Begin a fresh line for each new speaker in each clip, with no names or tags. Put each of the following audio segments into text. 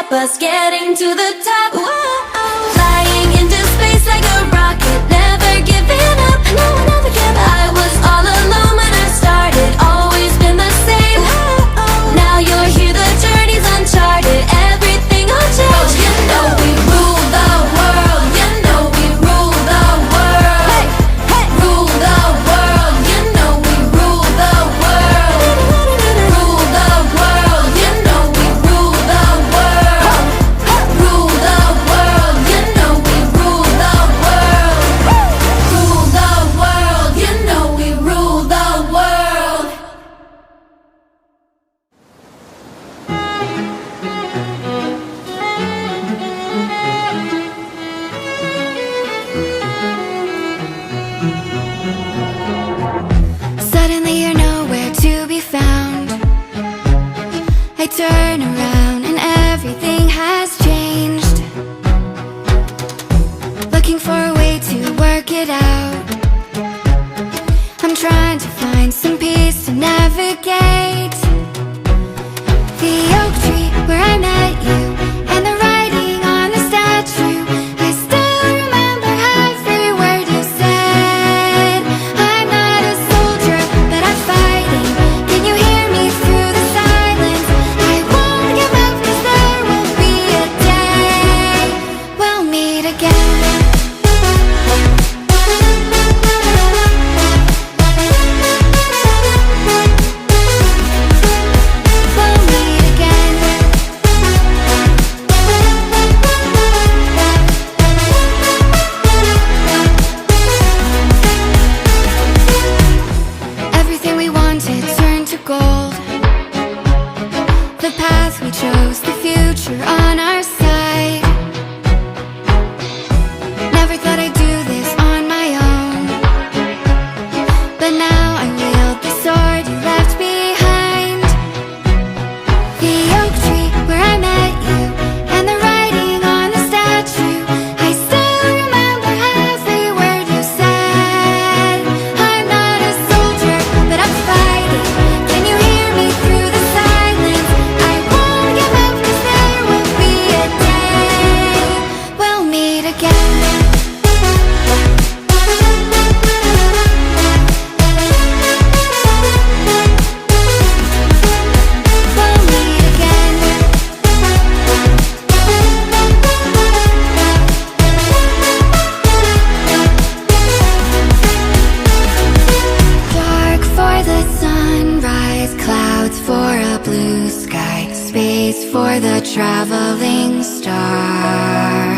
stop us getting to the top. Whoa. Flying into space like a rocket, never giving up. No, I never give up. I was all alone when I started, always been the same. Whoa. Now you're here, the journey's uncharted, everything will change. You know we rule the world. You know we rule the world. Hey, hey. Rule the world. You know we rule the world. Rule the world. You know we rule the world. Rule the world. You know we rule the world. Rule the world. You know we rule the world. Suddenly you're nowhere to be found. I turn around and everything has changed. Looking for a way to work it out. I'm trying to find some peace to navigate. The oak tree where I met you, and the writing on the statue. I still remember every word you said. I'm not a soldier, but I'm fighting. Can you hear me through the silence? I won't give up, 'cause there will be a day we'll meet again. We'll meet again. Everything we wanted turned to gold. The path we chose, the future on our side. Never thought I'd do this on my own, but now I wield the sword you left behind. The oak tree where I met you, and the writing on the statue. I still remember every word you said. I'm not a soldier, but I'm fighting. Can you hear me through the silence? I won't give up, 'cause there will be a day we'll meet again. We'll meet again. Dark for the sunrise, clouds for a blue sky, space for the traveling star.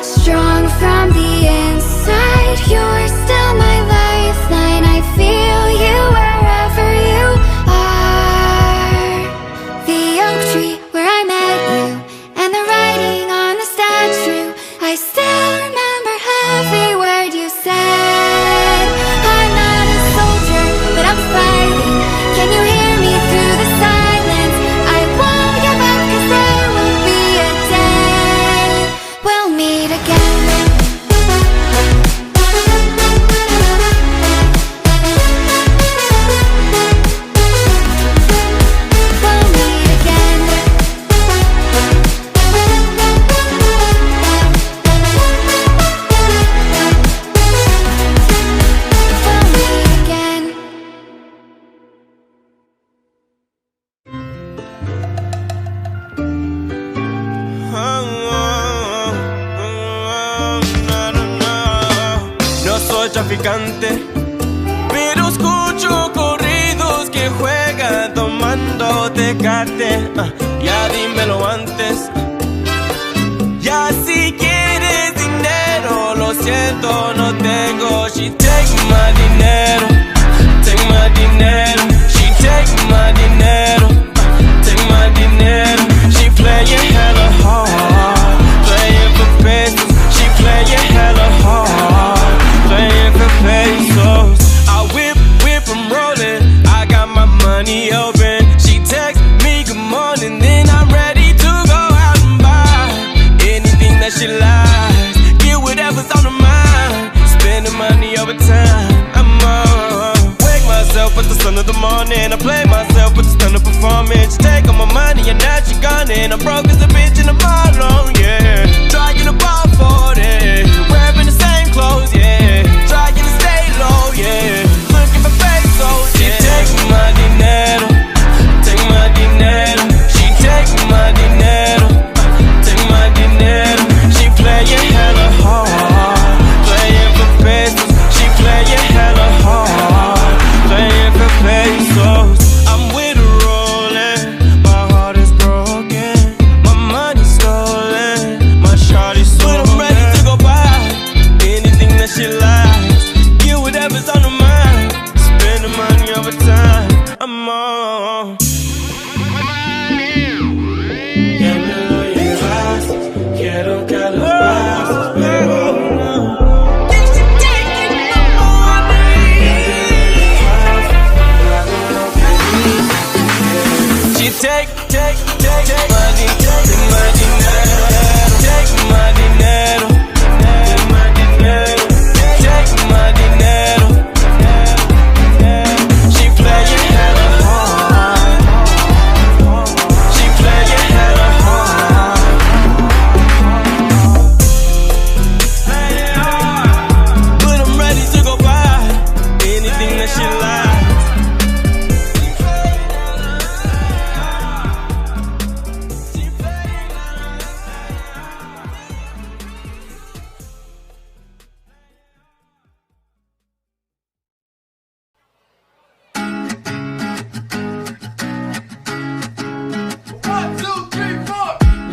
Strong from the inside, you're still my lifeline. I feel you wherever you are. The oak tree where I met you, and the writing on the statue. I still remember every word you said. I'm not a soldier, but I'm fighting. Can you hear me through the silence? I won't give up, 'cause there will be a day we'll meet again. We'll meet again. We'll meet again.
No soy traficante, pero escucho corridos que juegan tomando Tecate. Ya dímelo antes. Ya si quieres dinero, lo siento, no tengo. She take my dinero, take my dinero. She take my dinero, take my dinero. She playing hella hard, playing for pesos. She playing hella hard, playing for pesos. I whip, I'm rolling. I got my money open. She text me good morning, then I'm ready to go out and buy anything that she likes. Get whatever's on her mind. Spending money over time. I'm on. Wake myself with the sun of the morning. I play myself with the stunning performance. She take all my money and now she gone in. I'm broke as a bitch and I'm all alone, yeah. Trying to ball for it, wearing the same clothes, yeah. Trying to stay low, yeah. Looking for pesos, yeah. She take my dinero, take my dinero. She take my dinero, take my dinero. She playing hella hard, playing for pesos. She playing hella hard, playing for pesos. I'm with her rolling, my heart is broken, my money's stolen, my shawty's stolen. But I'm ready to go buy anything that she likes, get whatever's on her mind, spend the money over time. I'm on. Ya me lo llevaste, quiero que lo pases, pero no. Take my dinero, take my dinero, take my dinero, take my dinero. She playing hella hard, she playing hella hard. But I'm ready to go buy anything that she likes.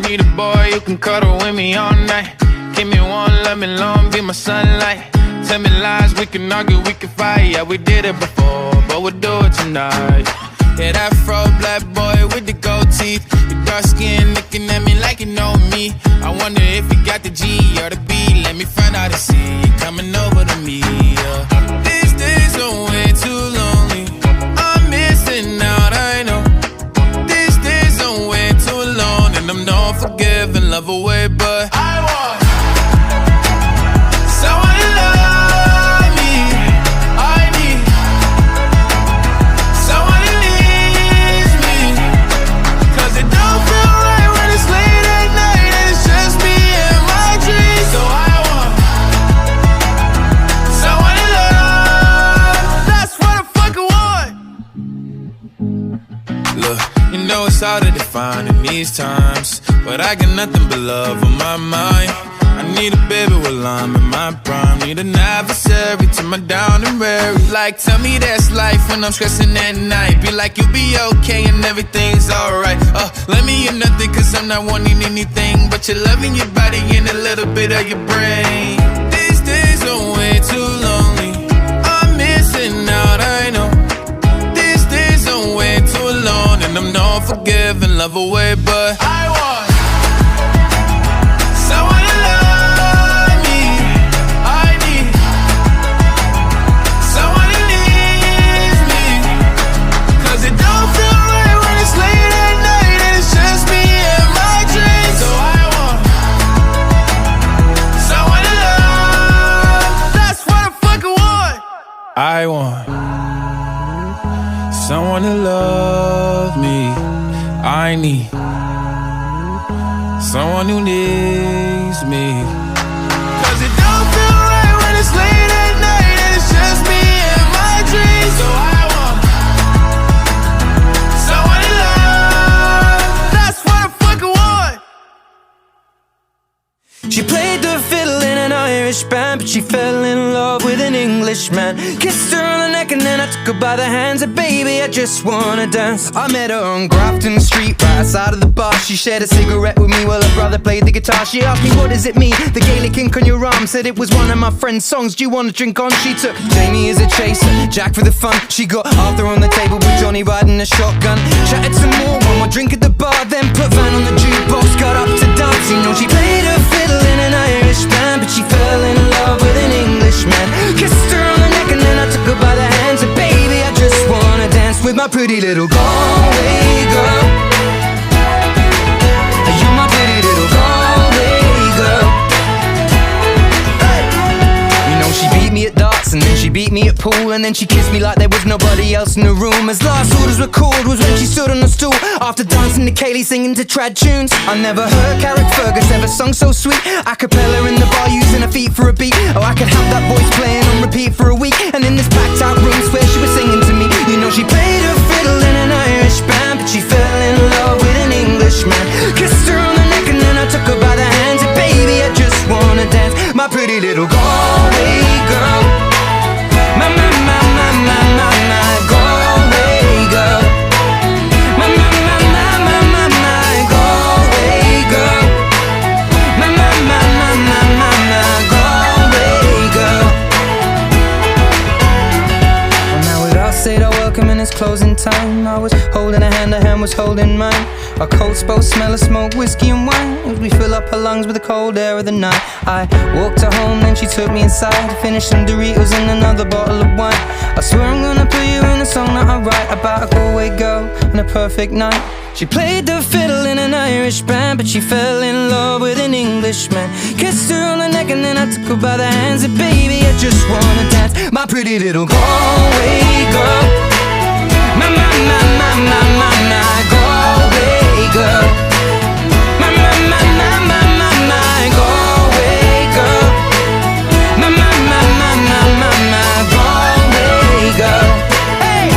Need a boy who can cuddle with me all night. Give me one, let me long, be my sunlight. Tell me lies, we can argue, we can fight. Yeah, we did it before, but we'll do it tonight. Yeah, that fro black boy with the gold teeth, your dark skin looking at me like you know me. I wonder if you got the G or the B. Let me find out and see you coming over to me. Yeah. These days are way too lonely. I'm missing out, I know. These days are way too alone, and I'm not forgiving, love away, but I want someone to love me. I need someone who needs me, 'cause it don't feel right when it's late at night and it's just me and my dreams. So I want someone to love. That's what I fucking want. Look, you know it's hard to define in these times, but I got nothing but love on my mind. I need a baby while I'm in my prime. Need an adversary to my down and weary. Like, tell me that's life when I'm stressing at night. Be like, you'll be okay and everything's alright. Let me hear nothing, 'cause I'm not wanting anything but your loving, your body, and a little bit of your brain. These days are way too lonely. I'm missing out, I know. These days are way too alone, and I'm not forgiving, love away, but I want someone to love me. I need someone who needs me, 'cause it don't feel right when it's late at night and it's just me and my dreams. So I want someone to love. That's what I fucking want. I want someone to love me. I need someone who needs me, 'cause it don't feel right when it's late at night and it's just me and my dreams. So I want someone to love. That's what I fucking want.
She played the fiddle in an Irish band, but she fell in love with an Englishman. Kissed her on the neck and then I took her by the hands. And baby, I just wanna dance. I met her on Grafton Street, right outside of the bar. She shared a cigarette with me while her brother played the guitar. She asked me, what does it mean, the Gaelic ink on your arm? Said it was one of my friend's songs. Do you want to drink on? She took Jamie as a chaser, Jack for the fun. She got Arthur on the table with Johnny riding a shotgun. Chatted some more, one more drink at the bar, then put Van on the jukebox, got up to dance. You know, she played her fiddle in an Irish band, but she fell in love with an Englishman. Kissed her on the neck and then I took her by the hands. And baby, I just wanna dance with my pretty little Galway girl. You're my pretty little Galway girl. Hey. You know, she beat me at darts and then she beat me at pool, and then she kissed me like there was nobody else in the room. As last orders were called was when she stood on the stool, after dancing to Kaylee, singing to trad tunes. I never heard Carrick Fergus ever sung so sweet. A cappella in the bar, using her feet for a beat. Oh, I could have that voice playing on repeat for a week. And in this packed out room, swear she was singing to me. You know she played her fiddle in an Irish band, but she fell in love with an Englishman. Kissed her on the neck and then I took her by the hands, and baby, I just wanna dance. My pretty little Galway girl, my Galway girl, my Galway girl, my Galway girl. Well, now we'd all said our welcome and it's closing time. I was holding her hand was holding mine. Our coats both smell of smoke, whiskey and wine, as we fill up her lungs with the cold air of the night. I walked her home, then she took me inside, finished some Doritos and another bottle of wine. I swear I'm gonna put you in a song that I write about a Galway girl and a perfect night. She played the fiddle in an Irish band, but she fell in love with an Englishman. Kissed her on the neck and then I took her by the hands, and baby, I just wanna dance. My pretty little Galway girl, my Galway girl, my Galway girl, my Galway girl. Hey!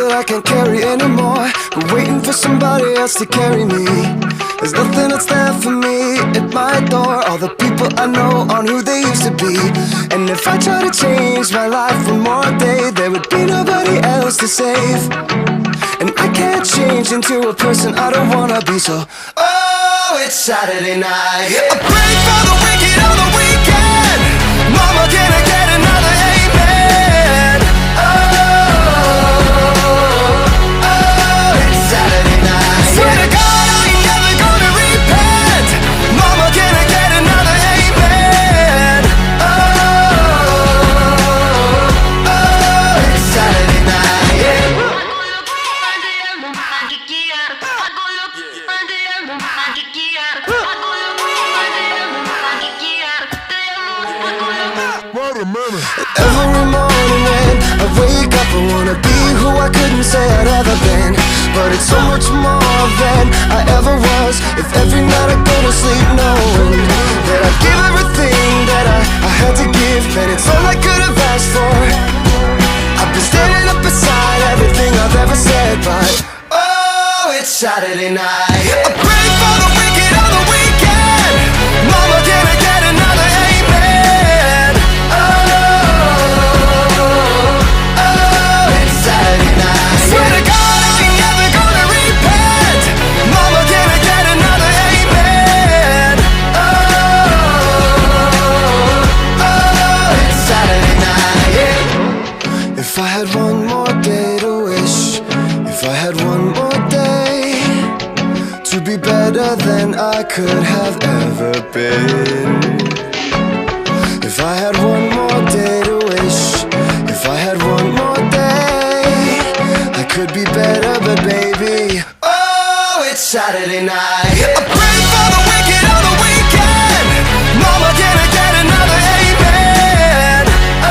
that I can't carry anymore, but waiting for somebody else to carry me. There's nothing that's there for me at my door. All the people I know aren't who they used to be. And if I try to change my life one more day, there would be nobody else to save. And I can't change into a person I don't wanna be. So, oh, it's Saturday night. I pray for the wicked on the weekend. Mama, can I get another amen? Oh, it's Saturday night. Swear to God, I ain't never gonna repent. Mama, can I get another amen? Oh, it's Saturday night, yeah. Every morning when I wake up, I wanna be who I couldn't say I'd ever been. But it's so much more than I ever was. If every night I go to sleep knowing that I give everything that I had to give, then it's all I could have asked for. I've been standing up beside everything I've ever said, but oh, it's Saturday night. I pray for the wicked on the weekend. Mama, can I get another amen? Oh, it's Saturday night. Swear to God, I ain't never gonna repent. Mama, can I get another amen? Oh, it's Saturday night, yeah. If I had one more day to wish, if I had one more day to be better than I could have ever been. If I had one more day to wish, if I had one more day, I could be better, but baby, oh, it's Saturday night. I pray for the wicked on the weekend. Mama, can I get another amen? Oh,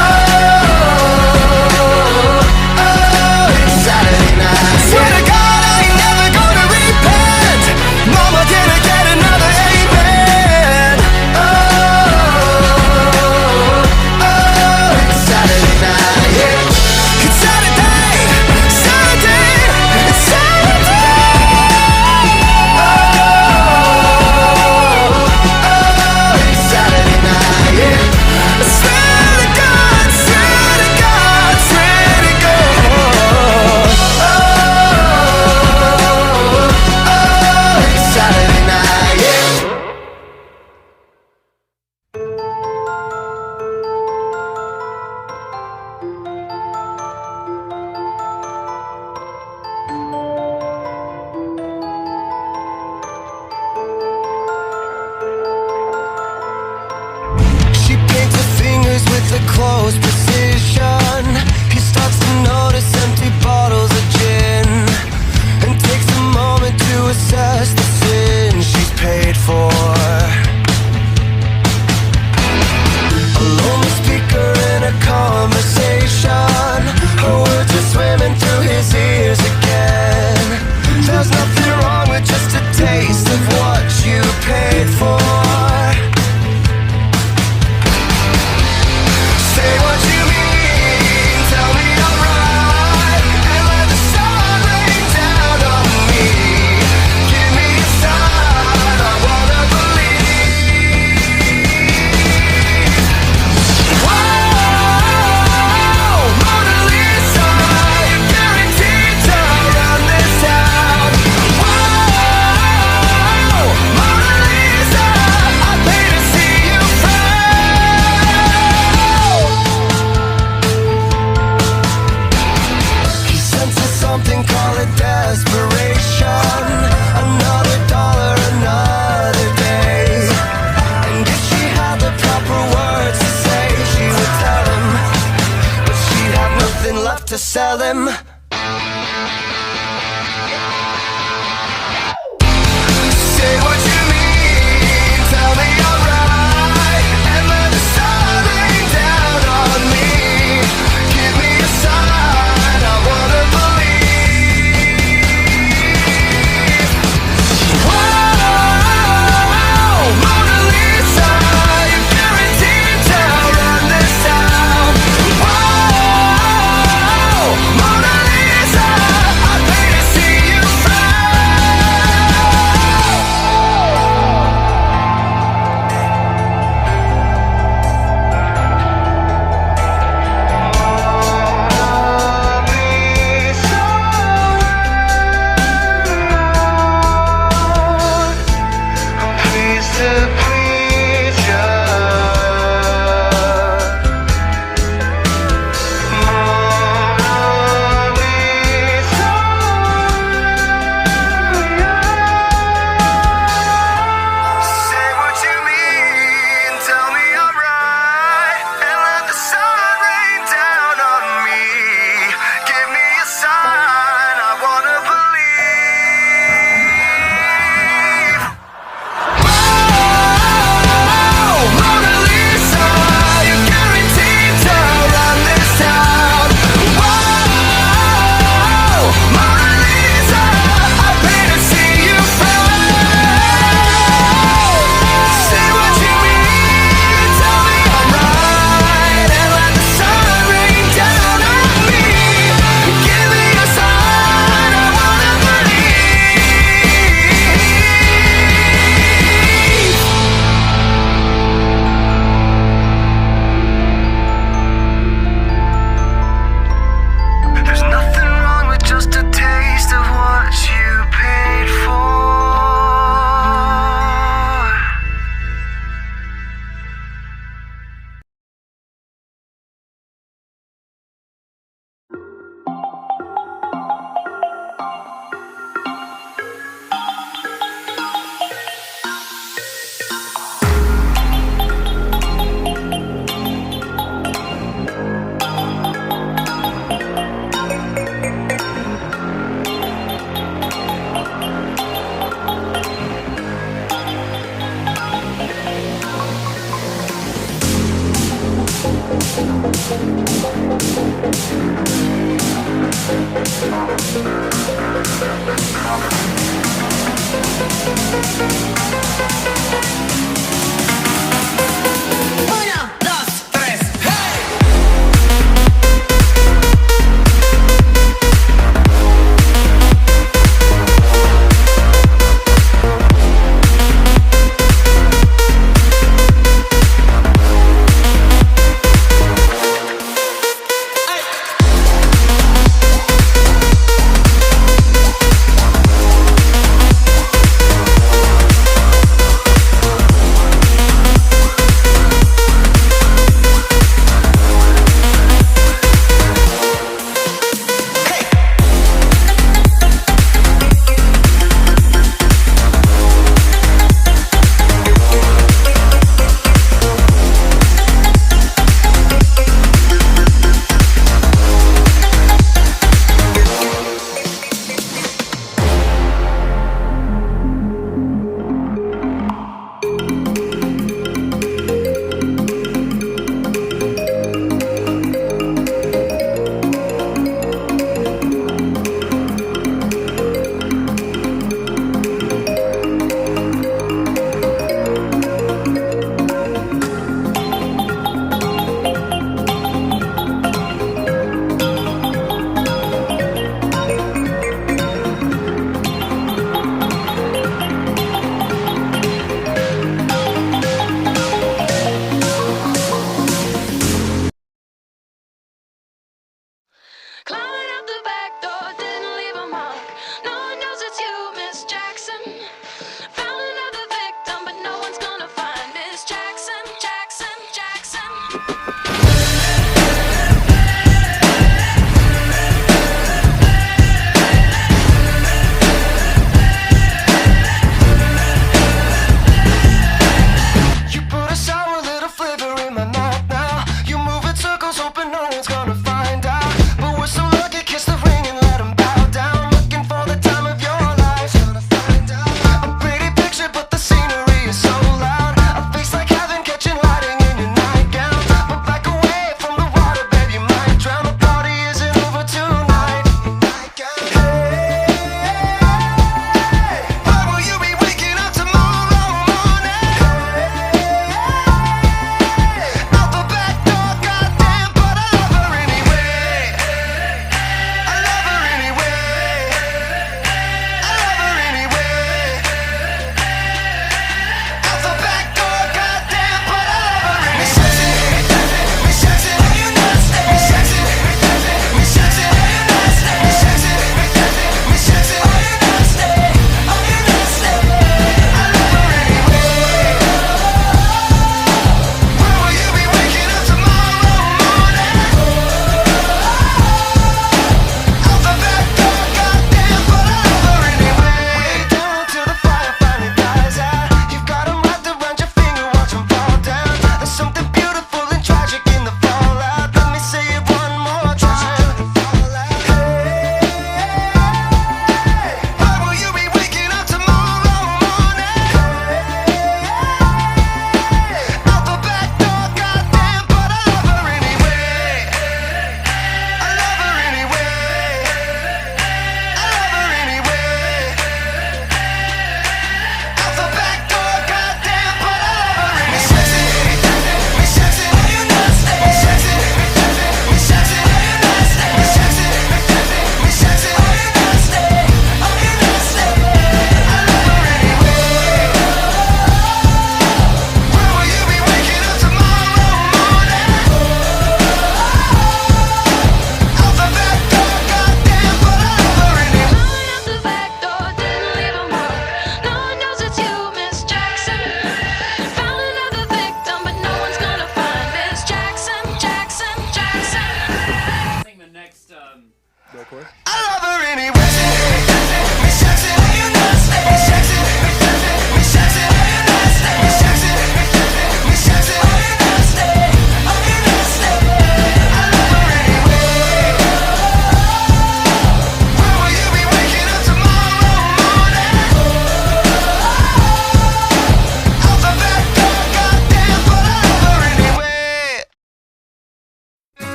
it's Saturday night. Swear to God, I ain't never gonna repent. Mama, can I get another amen? Oh, it's Saturday night, yeah. It's Saturday, Saturday, it's Saturday. Oh,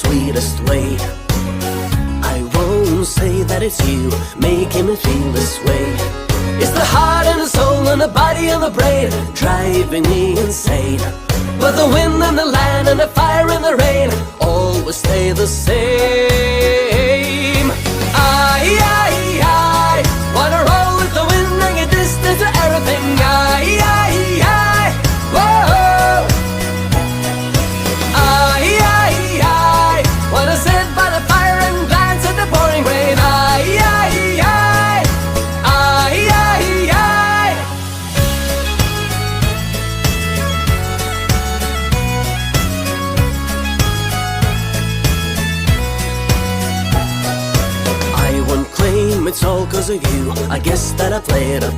sweetest way. I won't say that it's you making me feel this way. It's the heart and the soul and the body and the brain driving me insane. But the wind and the land and the fire and the rain always stay the same. I wanna roll with the wind and get distance to everything. Whoa. I wanna sit by the fire and glance at the pouring rain. I won't claim it's all 'cause of you. I guess that I played a